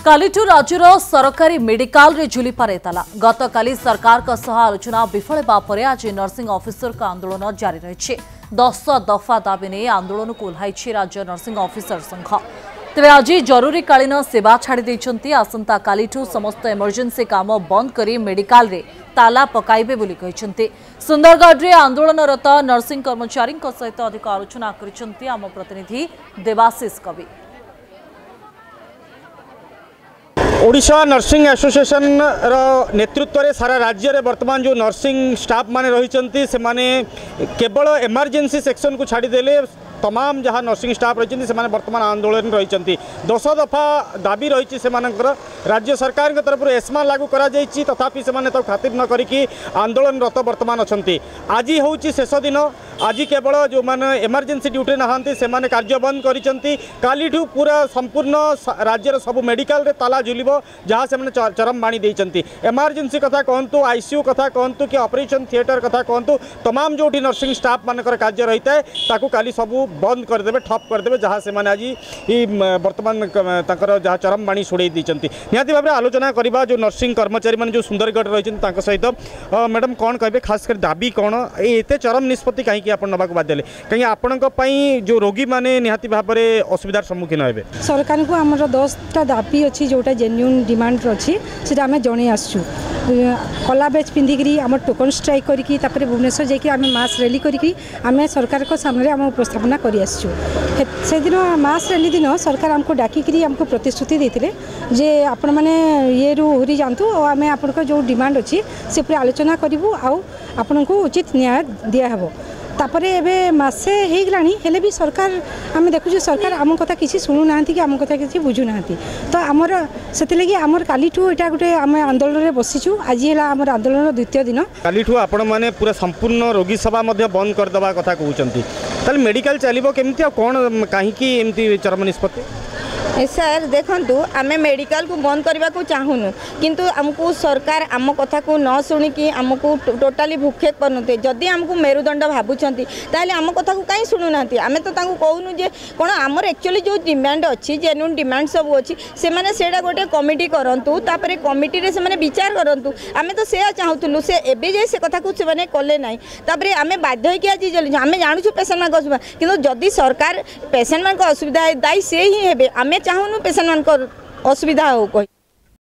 कालीठू राज्यर सरकारी मेडिकल रे झुली पारे ताला गतकाली सरकार का सह आलोचना विफल होगा आज नर्सिंग ऑफिसर का आंदोलन जारी रही 10 दफा दाबी नहीं आंदोलन को ओह्लाई राज्य नर्सिंग ऑफिसर संघ तेरे आज जरूरीकालीन सेवा छाड़ी आसंता कालीठू समस्त इमरजेंसी काम बंद करी मेडिकल रे ताला पकाइबे बोली कहिसेंती। सुंदरगढ़ रे आंदोलनरत नर्सिंग कर्मचारी सहित अधिक आलोचना करिसेंती आम प्रतिनिधि देवाशीष कवि। ओडिशा नर्सिंग एसोसिएशन नेतृत्व में सारा राज्य में वर्तमान जो नर्सिंग स्टाफ माने रही से माने केवल इमरजेंसी सेक्शन को छाड़देले तमाम जहाँ नर्सिंग स्टाफ रही वर्तमान आंदोलन रही 10 दफा दाबी रही से राज्य सरकार के तरफ एस्मा लागू करा जाइछि तथापि से खातिर न करिकी आंदोलन रत वर्तमान अच्छा आज हूँ शेष दिन आज केवल जो मैंने इमरजेंसी ड्यूटी नहांती से माने कार्य बंद करिसेंती कालीठू पूरा संपूर्ण राज्यर सब मेडिकल रे ताला झुलिब जहाँ से चरम बाणी देइछंती। इमरजेंसी कथा कहतु आईसीयू कथा कहतु कि ऑपरेशन थिएटर कथा कहतु तमाम जो नर्सिंग स्टाफ मानकर कार्य रही है ताकू काली सबू बंद करदे ठप करदे जहाँ से आज वर्तमान जहाँ चरम बाणी शुड़े देइछंती। निहाती भाव आलोचना करवा जो नर्सिंग कर्मचारी मैंने जो सुंदरगढ़ रही सहित मैडम कौन कहे खासकर दाबी कौन ये चरम निष्पत्ति कहीं आप नवाक बाध्य कहीं आपण जो रोगी मैंने निहाती भाव में असुविधार सम्मुखीन हे सरकार को आम 10टा दाबी अच्छी जोटा जेन्युइन डिमांड अच्छी से आम जन आसचु कला बेच पिंधिकी आम टोकन स्ट्राइक करके भुवनेश्वर जाकि आम मास रैली करके आम सरकार को सामने आम उपस्थापना कर से दिन मास रैली दिन सरकार आमको डाकिकी आमको प्रतिश्रुति देते जे आपण मैंने ये ओहरी जातु और आम आप जो डिमांड अच्छी से पूरा आलोचना करूँ आपण को उचित न्याय दिहब तापरे एबे मासे हे गलानी हेले भी सरकार आम देखु सरकार आम कथा किसी शुणु ना कि आम कथा किसी बुझु ना तो आमर से लगी आमर कालीठू यहाँ गोटे आम आंदोलन में बसीचु आज है आमर आंदोलन द्वितीय दिन कालीठू आपण मैंने पूरा संपूर्ण रोगी सभा बंद करदे कथा कहते ताल मेडिकल चलो केमती कौन कहीं एमती चरम निष्पत्ति सर देखु आम मेडिकल को बंद करने को चाहूनु किंतु आमको सरकार आम कथा को न शुणिकी आमको टोटाली भूक्षेप करते जदि आमको मेरुदंड भावुंट ताले आम कथा को कहीं शुणुना आम तो कहूनु जे कौन आमर एक्चुअली जो डिमांड अच्छी जेन्युइन डिमांड सब अच्छी से गोटे कमिटी करूँ तापर कमिटी रे से विचार करूँ आम तो से चाहूलु से एबे जे से कथा को से कले ना तापर आम बाध्य होगी आज आम जानूँ पेसेंट मान असुविधा किंतु जदि सरकार पेसेंट मान असुविधा दायी से ही हे आम चाहूनु पेसेंट मान असुविधा हो कही।